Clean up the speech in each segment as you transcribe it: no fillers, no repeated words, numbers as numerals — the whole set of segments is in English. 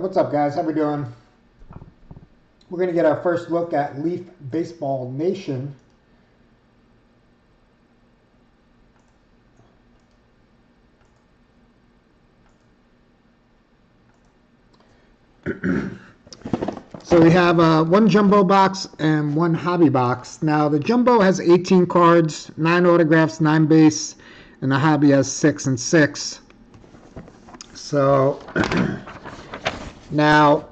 What's up, guys? How we doing? We're going to get our first look at Leaf Baseball Nation. So we have one jumbo box and one hobby box. Now the jumbo has 18 cards, 9 autographs, 9 base, and the hobby has 6 and 6. So now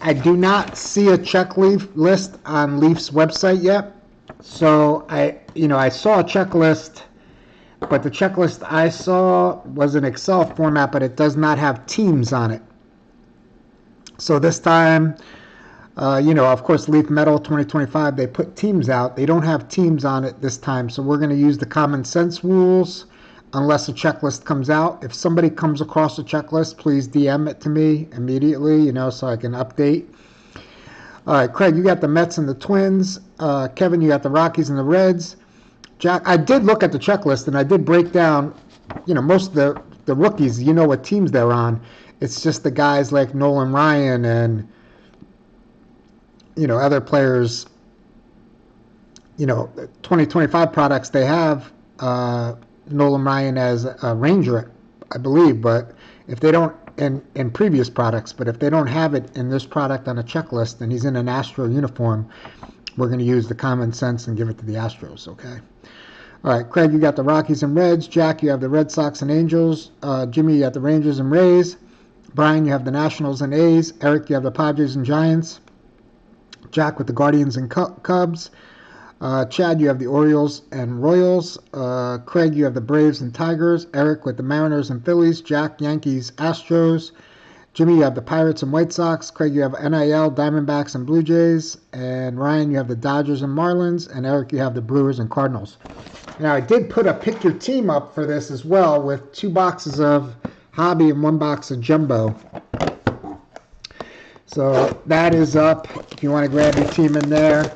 I do not see a checklist on Leaf's website yet. So I saw a checklist, but the checklist I saw was an Excel format, but it does not have teams on it. So this time, of course, Leaf Metal 2025, they put teams out. They don't have teams on it this time. So we're going to use the common sense rules unless a checklist comes out. If somebody comes across a checklist, please DM it to me immediately, so I can update. All right, Craig, you got the Mets and the Twins. Kevin, you got the Rockies and the Reds. Jack, I did look at the checklist, and I did break down, most of the rookies, what teams they're on. It's just the guys like Nolan Ryan and, other players, 2025 products, they have Nolan Ryan as a Ranger, I believe, but if they don't, in previous products, but if they don't have it in this product on a checklist and he's in an Astro uniform, we're going to use the common sense and give it to the Astros, okay? All right, Craig, you got the Rockies and Reds. Jack, you have the Red Sox and Angels. Jimmy, you got the Rangers and Rays. Brian, you have the Nationals and A's. Eric, you have the Padres and Giants. Jack with the Guardians and Cubs. Chad, you have the Orioles and Royals. Craig, you have the Braves and Tigers. Eric with the Mariners and Phillies. Jack, Yankees, Astros. Jimmy, you have the Pirates and White Sox. Craig, you have NIL, Diamondbacks and Blue Jays. And Ryan, you have the Dodgers and Marlins. And Eric, you have the Brewers and Cardinals. Now, I did put a pick your team up for this as well with 2 boxes of hobby and 1 box of jumbo. So that is up if you want to grab your team in there.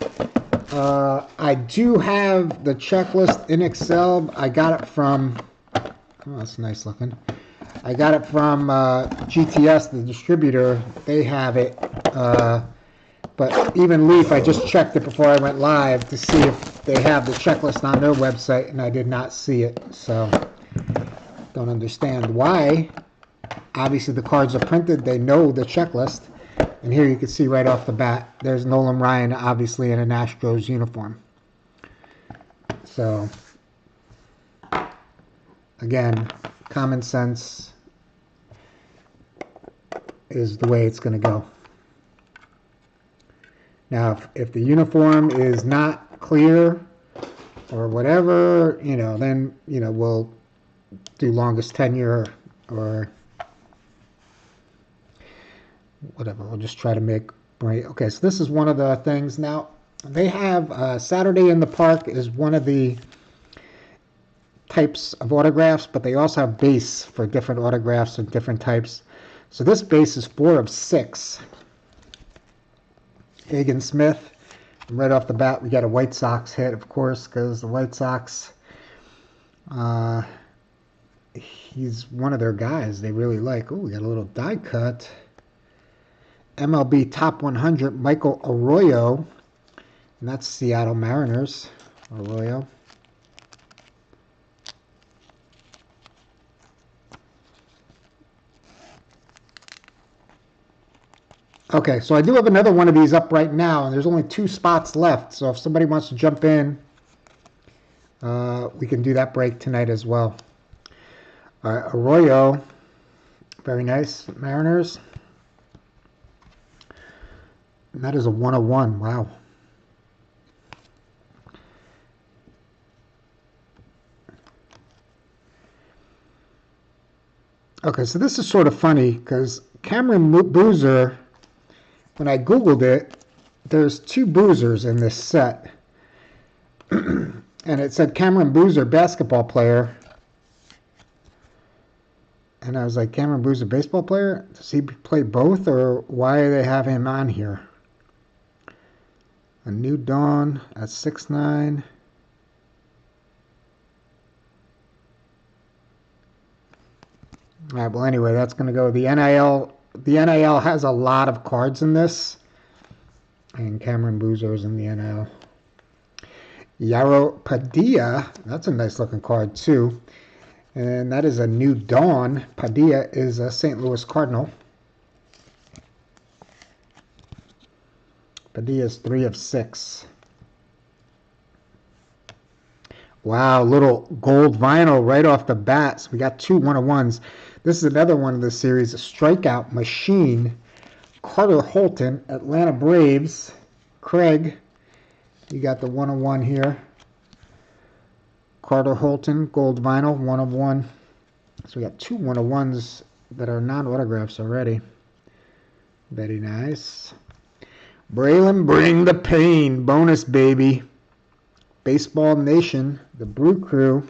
I do have the checklist in Excel. I got it from, that's nice looking. I got it from GTS, the distributor. They have it. But even Leaf, I just checked it before I went live to see if they have the checklist on their website, and I did not see it. So don't understand why. Obviously, the cards are printed. They know the checklist. And here you can see right off the bat, there's Nolan Ryan, obviously, in an Astros uniform. So, again, common sense is the way it's going to go. Now, if the uniform is not clear or whatever, then, we'll do longest tenure or whatever. We'll just try to make, right? Okay, so this is one of the things. Now, they have Saturday in the Park is one of the types of autographs, but they also have base for different autographs and different types. So this base is 4 of 6. Hagen Smith. And right off the bat, we got a White Sox hit, of course, because the White Sox, he's one of their guys they really like. Oh, we got a little die cut. MLB Top 100, Michael Arroyo. And that's Seattle Mariners. Arroyo. Okay, so I do have another one of these up right now, and there's only 2 spots left. So if somebody wants to jump in, we can do that break tonight as well. All right, Arroyo. Very nice. Mariners. And that is a 101. Wow. Okay, so this is sort of funny because Cameron Boozer, when I Googled it, there's 2 Boozers in this set. And it said Cameron Boozer, basketball player. And I was like, Cameron Boozer, baseball player? Does he play both, or why do they have him on here? A New Dawn at 6'9". All right, well, anyway, that's going to go. The NIL the NAL has a lot of cards in this. And Cameron Boozer's in the NL. Yaro Padilla, that's a nice looking card too. And that is a New Dawn. Padilla is a St. Louis Cardinal. Padilla's 3 of 6. Wow, little gold vinyl right off the bat. So we got 2 1-of-1s. This is another one of the series, a strikeout machine. Carter Holton, Atlanta Braves. Craig, you got the 1-of-1 here. Carter Holton, gold vinyl, 1-of-1. So we got 2 1-of-1s that are non-autographs already. Very nice. Braylon, bring the pain. Bonus, baby. Baseball Nation, the Brew Crew.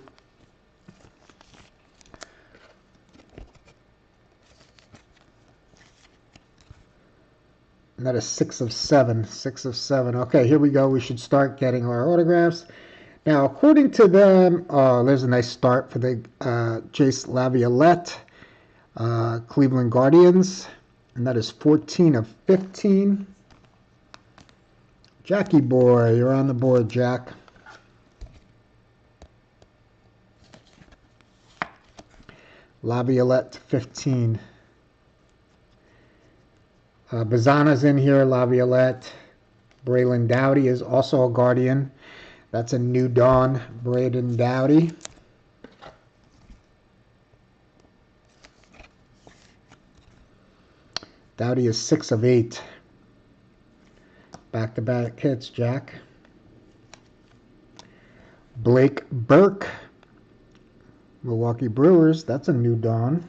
And that is 6 of 7. 6 of 7. Okay, here we go. We should start getting our autographs. Now, according to them, there's a nice start for the Jace Laviolette, Cleveland Guardians. And that is 14 of 15. Jackie boy, you're on the board, Jack. Laviolette 15. Bazana's in here, Laviolette. Braylon Dowdy is also a Guardian. That's a New Dawn, Braden Dowdy. Dowdy is 6 of 8. Back-to-back hits, Jack. Blake Burke, Milwaukee Brewers. That's a New Dawn.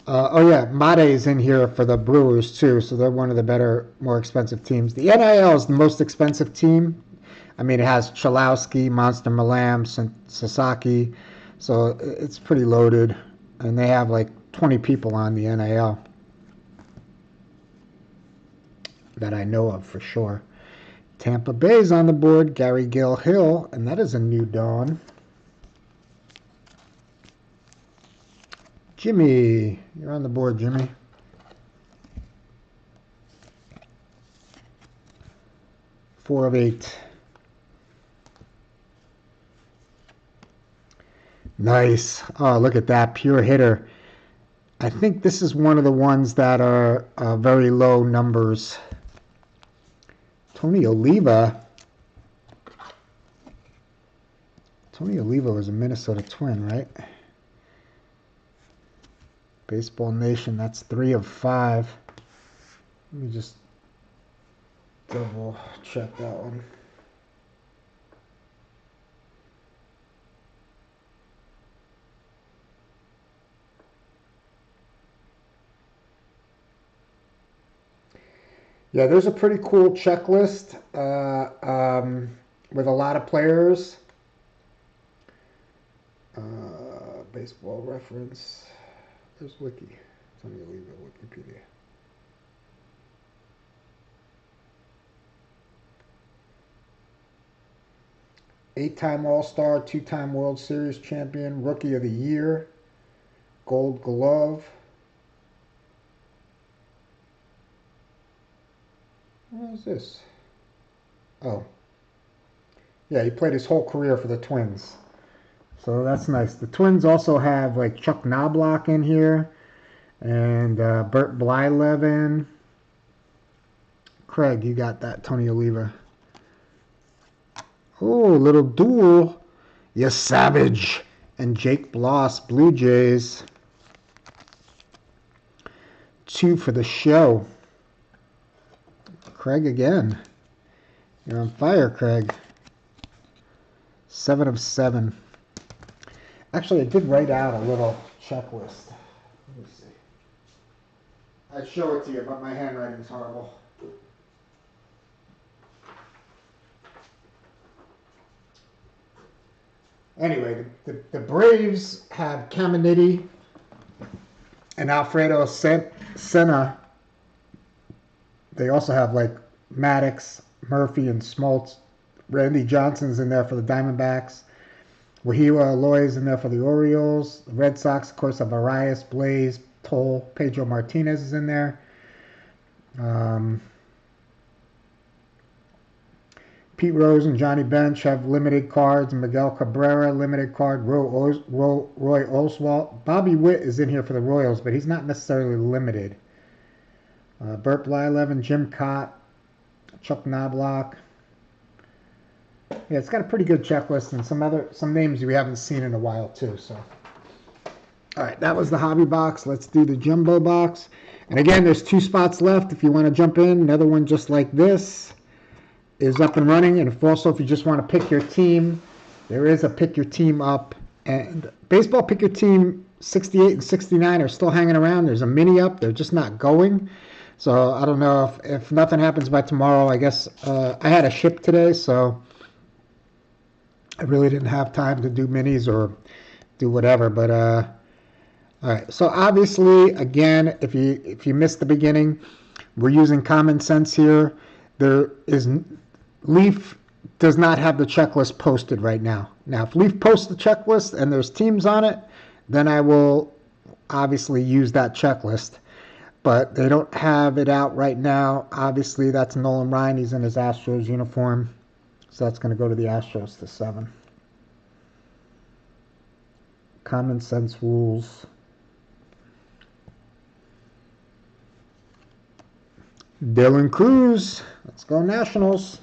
Oh, yeah, Made's in here for the Brewers, too, so they're one of the better, more expensive teams. The NIL is the most expensive team. I mean, it has Chalowski, Monster Malam, Sasaki, so it's pretty loaded, and they have like 20 people on the NIL that I know of for sure. Tampa Bay's on the board, Gary Gill Hill, and that is a New Dawn. Jimmy, you're on the board, Jimmy. Four of 8. Nice. Oh, look at that. Pure hitter. I think this is one of the ones that are very low numbers. Tony Oliva. Tony Oliva was a Minnesota Twin, right? Baseball Nation, that's 3 of 5. Let me just double check that one. Yeah, there's a pretty cool checklist with a lot of players. Baseball Reference. There's Wiki. Tell me to leave it, Wikipedia. Eight-time All-Star, 2-time World Series champion, Rookie of the Year, Gold Glove. What is this? Oh. Yeah, he played his whole career for the Twins. So that's nice. The Twins also have like Chuck Knobloch in here and Bert Blyleven. Craig, you got that, Tony Oliva. Oh, little duel. You savage. And Jake Bloss, Blue Jays. 2 for the show. Craig again. You're on fire, Craig. 7 of 7. Actually, I did write out a little checklist. Let me see. I'd show it to you, but my handwriting's horrible. Anyway, the Braves have Caminiti and Alfredo Senna. They also have like Maddox, Murphy, and Smoltz. Randy Johnson's in there for the Diamondbacks. Wahila Aloy's in there for the Orioles. The Red Sox, of course, have Arias, Blaze, Toll, Pedro Martinez is in there. Pete Rose and Johnny Bench have limited cards. Miguel Cabrera, limited card. Roy Oswalt. Bobby Witt is in here for the Royals, but he's not necessarily limited. Burt Blyleven, Jim Cott, Chuck Knobloch. Yeah, it's got a pretty good checklist and some names we haven't seen in a while too. So, all right, that was the hobby box. Let's do the jumbo box. And again, there's 2 spots left if you want to jump in. Another one just like this is up and running. And if you just want to pick your team, there is a pick your team up. And baseball pick your team 68 and 69 are still hanging around. There's a mini up. They're just not going. So I don't know if nothing happens by tomorrow. I guess I had a ship today, so I really didn't have time to do minis or do whatever. But all right. So obviously, again, if you missed the beginning, we're using common sense here. Leaf does not have the checklist posted right now. Now, if Leaf posts the checklist and there's teams on it, then I will obviously use that checklist. But they don't have it out right now. Obviously, that's Nolan Ryan. He's in his Astros uniform. So that's going to go to the Astros to 7. Common sense rules. Dylan Cruz. Let's go Nationals.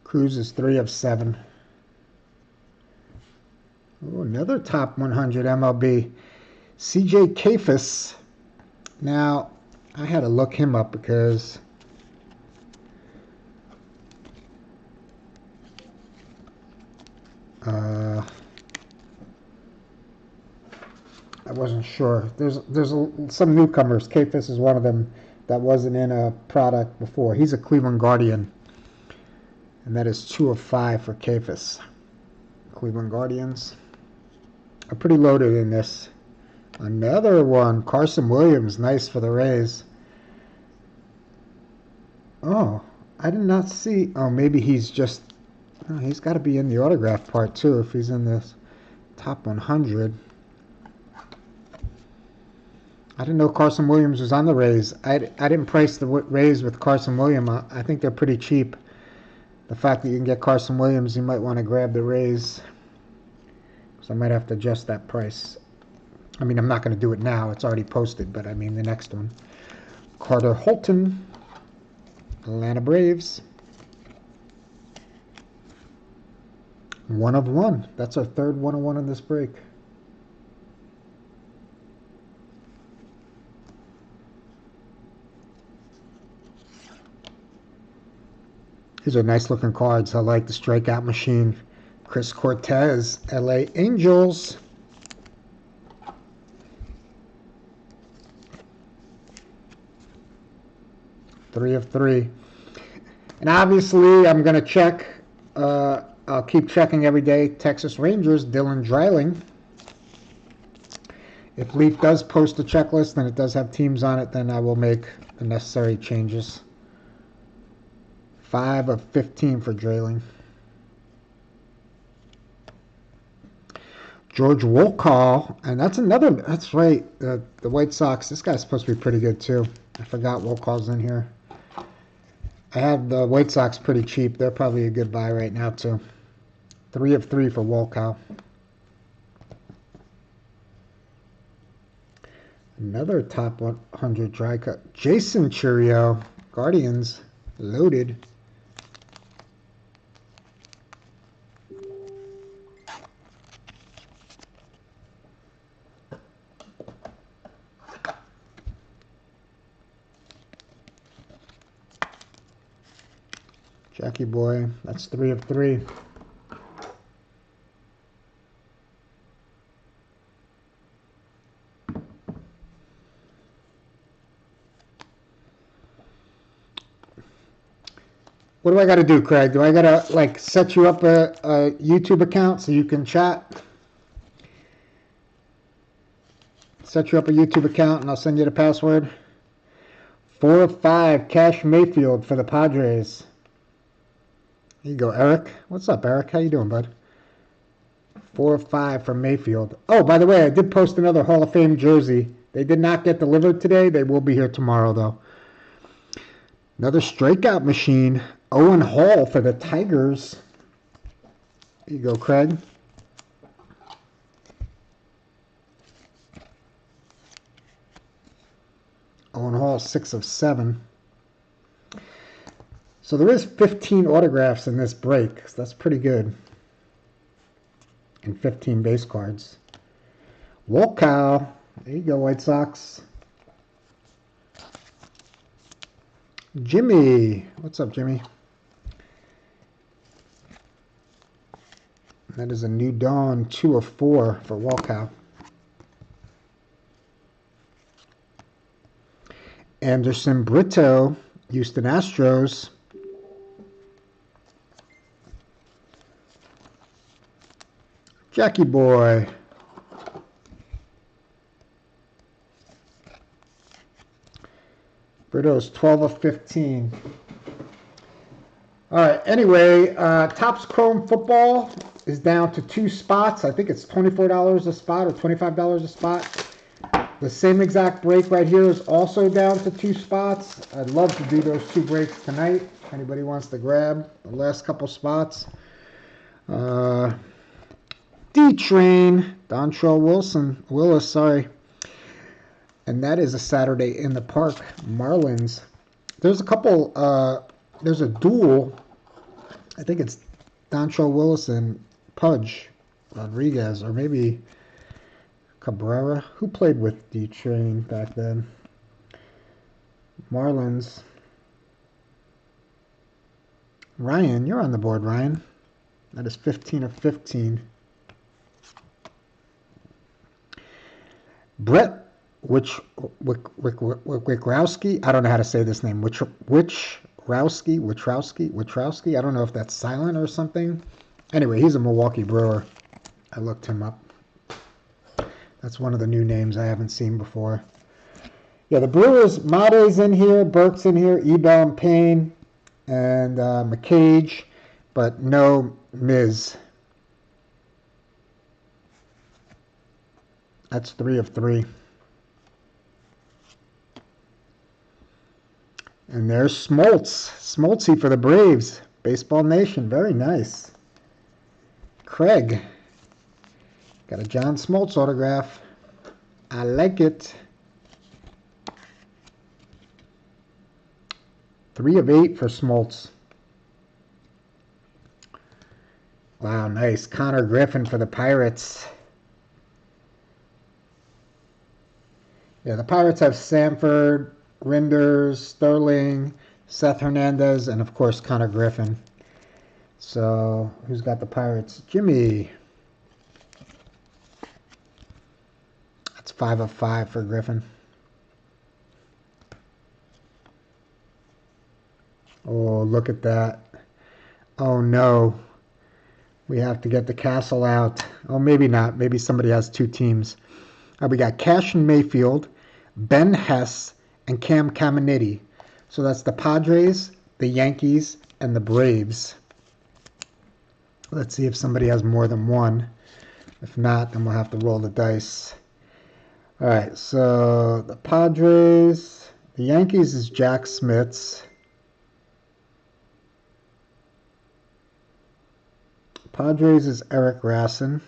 Cruz is 3 of 7. Ooh, another top 100 MLB. CJ Kafis. Now, I had to look him up because I wasn't sure. There's some newcomers. Kafis is one of them that wasn't in a product before. He's a Cleveland Guardian. And that is 2 of 5 for Kafis. Cleveland Guardians are pretty loaded in this. Another one, Carson Williams, nice for the Rays. Oh, I did not see. Oh, maybe he's just. Oh, he's got to be in the autograph part too if he's in this top 100. I didn't know Carson Williams was on the Rays. I didn't price the Rays with Carson Williams. I think they're pretty cheap. The fact that you can get Carson Williams, you might want to grab the Rays. So I might have to adjust that price. I mean, I'm not going to do it now. It's already posted, but I mean the next one. Carter Holton, Atlanta Braves. 1 of 1. That's our third 1 of 1 in this break. These are nice looking cards. I like the strikeout machine. Chris Cortez, LA Angels. Three of 3. And obviously, I'm going to check. I'll keep checking every day. Texas Rangers, Dylan Dreiling. If Leaf does post a checklist and it does have teams on it, then I will make the necessary changes. 5 of 15 for Dreiling. George Wolcott, and that's right, the White Sox. This guy's supposed to be pretty good too. I forgot Wolcott's in here. I have the White Sox pretty cheap. They're probably a good buy right now too. 3 of 3 for Wolcott. Another top 100 dry cut. Jason Chourio, Guardians, loaded. Jackie Boy, that's 3 of 3. What do I got to do, Craig? Do I got to like set you up a YouTube account so you can chat? Set you up a YouTube account and I'll send you the password. 4 of 5, Cash Mayfield for the Padres. Here you go, Eric. What's up, Eric? How you doing, bud? 4 of 5 from Mayfield. Oh, by the way, I did post another Hall of Fame jersey. They did not get delivered today. They will be here tomorrow, though. Another strikeout machine. Owen Hall for the Tigers. Here you go, Craig. Owen Hall, 6 of 7. So there is 15 autographs in this break. So that's pretty good. And 15 base cards. Walkow. There you go, White Sox. Jimmy. What's up, Jimmy? That is a New Dawn, 2 of 4 for Walkow. Anderson Brito, Houston Astros. Jackie Boy. Brito's 12 of 15. All right, anyway, Topps Chrome Football is down to 2 spots. I think it's $24 a spot or $25 a spot. The same exact break right here is also down to 2 spots. I'd love to do those 2 breaks tonight. If anybody wants to grab the last couple spots. D-Train, Dontrell Willis, sorry. And that is a Saturday in the Park, Marlins. There's a couple, there's a duel. I think it's Dontrell Willis and Pudge Rodriguez, or maybe Cabrera. Who played with D-Train back then? Marlins. Ryan, you're on the board, Ryan. That is 15 of 15. Brett Wichrowski. I don't know how to say this name. Wichrowski. I don't know if that's silent or something. Anyway, he's a Milwaukee Brewer. I looked him up. That's one of the new names I haven't seen before. Yeah, the Brewers, Made's in here, Burke's in here, Ebel and Payne, and McCage, but no Miz. That's 3 of 3. And there's Smoltzy for the Braves. Baseball Nation. Very nice. Craig. Got a John Smoltz autograph. I like it. 3 of 8 for Smoltz. Wow, nice. Connor Griffin for the Pirates. Yeah, the Pirates have Sanford, Rinders, Sterling, Seth Hernandez, and of course Connor Griffin. So, who's got the Pirates? Jimmy. That's 5 of 5 for Griffin. Oh, look at that. Oh no. We have to get the Castle out. Oh, maybe not. Maybe somebody has 2 teams. We got Cash and Mayfield, Ben Hess, and Cam Caminiti. So that's the Padres, the Yankees, and the Braves. Let's see if somebody has more than one. If not, then we'll have to roll the dice. All right, so the Padres, the Yankees is Jack Smith's. Padres is Eric Rassin.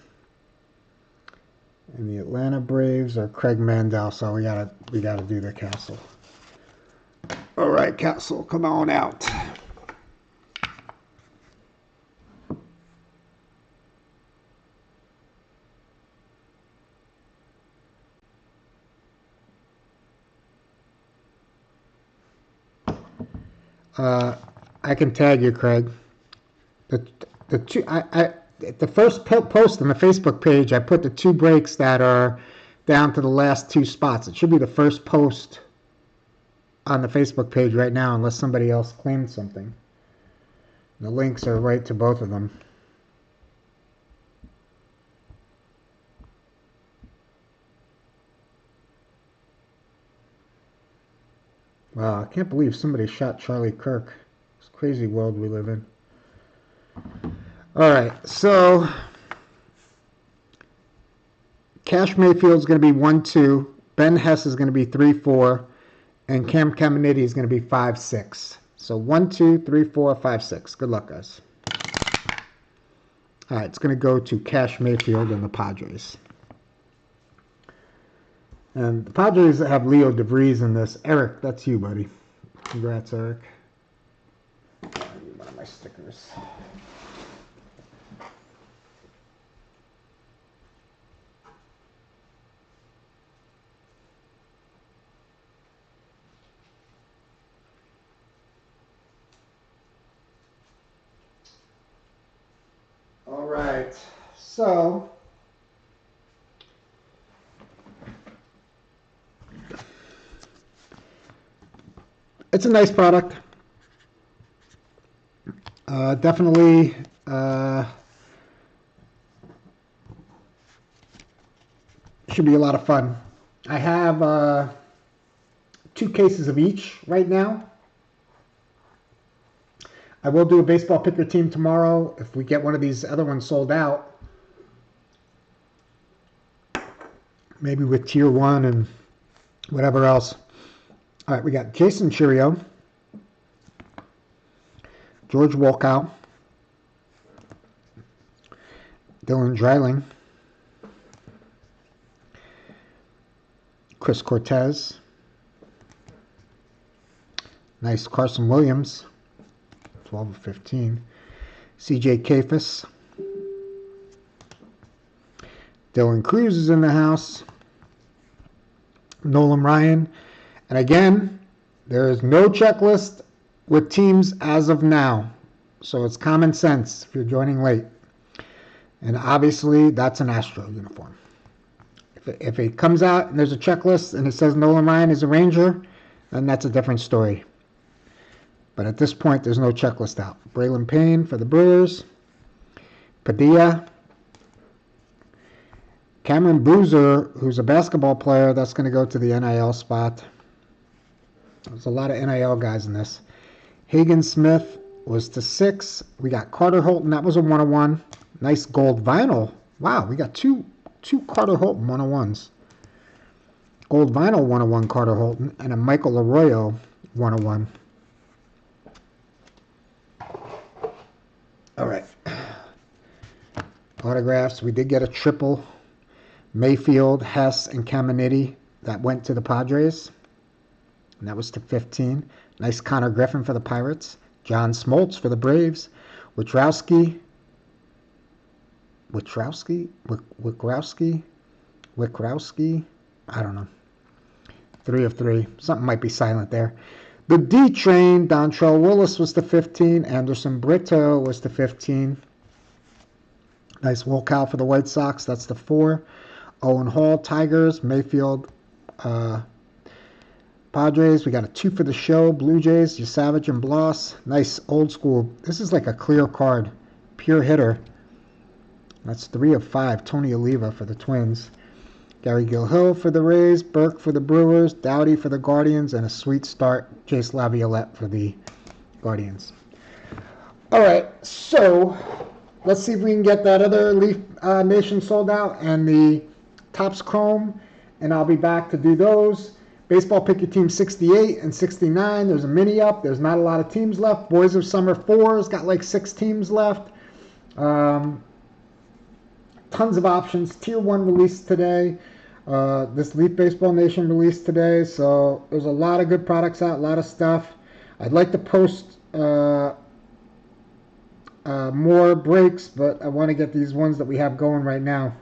And the Atlanta Braves are Craig Mandel, so we gotta do the Castle. All right, Castle, come on out. I can tag you, Craig. The first post on the Facebook page, I put the 2 breaks that are down to the last 2 spots. It should be the first post on the Facebook page right now, unless somebody else claimed something. The links are right to both of them. Wow, I can't believe somebody shot Charlie Kirk. It's a crazy world we live in. All right, so Cash Mayfield's going to be 1-2. Ben Hess is going to be 3-4. And Cam Caminiti is going to be 5-6. So 1, 2, 3, 4, 5, 6. Good luck, guys. All right, it's going to go to Cash Mayfield and the Padres. And the Padres have Leo DeVries in this. Eric, that's you, buddy. Congrats, Eric. I need one of my stickers. All right, so it's a nice product. Definitely should be a lot of fun. I have 2 cases of each right now. I will do a baseball picker team tomorrow if we get one of these other ones sold out. Maybe with tier 1 and whatever else. All right, we got Jason Chirio, George Walkout, Dylan Dreiling, Chris Cortez, nice Carson Williams, 12 of 15, CJ Kafis, Dylan Cruz is in the house, Nolan Ryan, and again, there is no checklist with teams as of now, so it's common sense if you're joining late. And obviously, that's an Astro uniform. If it comes out and there's a checklist and it says Nolan Ryan is a Ranger, then that's a different story. But at this point, there's no checklist out. Braylon Payne for the Brewers. Padilla. Cameron Boozer, who's a basketball player, that's going to go to the NIL spot. There's a lot of NIL guys in this. Hagen Smith was to 6. We got Carter Holton. That was a 101. Nice gold vinyl. Wow, we got two Carter Holton 101s. Gold vinyl 101 Carter Holton and a Michael Arroyo 101. All right. Autographs. We did get a triple Mayfield, Hess, and Caminiti that went to the Padres. And that was to 15. Nice Connor Griffin for the Pirates. John Smoltz for the Braves. Wikrowski. I don't know. 3 of 3. Something might be silent there. The D train, Dontrell Willis was to 15. Anderson Brito was to 15. Nice Walkout for the White Sox. That's the 4. Owen Hall, Tigers. Mayfield, Padres. We got a 2 for the show. Blue Jays, Savage and Bloss. Nice old school. This is like a clear card. Pure hitter. That's 3 of 5. Tony Oliva for the Twins. Gary Gilhill for the Rays. Burke for the Brewers. Dowdy for the Guardians. And a sweet start. Jace Laviolette for the Guardians. All right, so let's see if we can get that other Leaf Nation sold out and the Topps Chrome, and I'll be back to do those. Baseball Pick Your Team 68 and 69. There's a mini up. There's not a lot of teams left. Boys of Summer 4's got like 6 teams left. Tons of options. Tier 1 released today. This Leaf Baseball Nation released today. So there's a lot of good products out, a lot of stuff. I'd like to post more breaks, but I want to get these ones that we have going right now.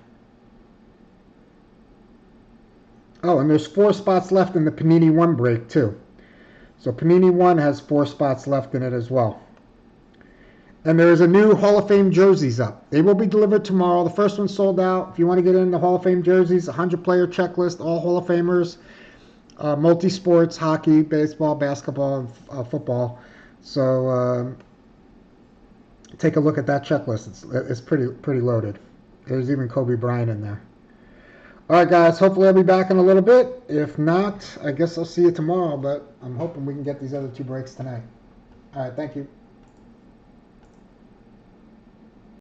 Oh, and there's 4 spots left in the Panini 1 break, too. So Panini 1 has 4 spots left in it as well. And there is a new Hall of Fame jerseys up. They will be delivered tomorrow. The first one sold out. If you want to get into Hall of Fame jerseys, 100-player checklist, all Hall of Famers, multi-sports, hockey, baseball, basketball, and football. So take a look at that checklist. It's pretty loaded. There's even Kobe Bryant in there. All right, guys. Hopefully, I'll be back in a little bit. If not, I guess I'll see you tomorrow. But I'm hoping we can get these other two breaks tonight. All right. Thank you.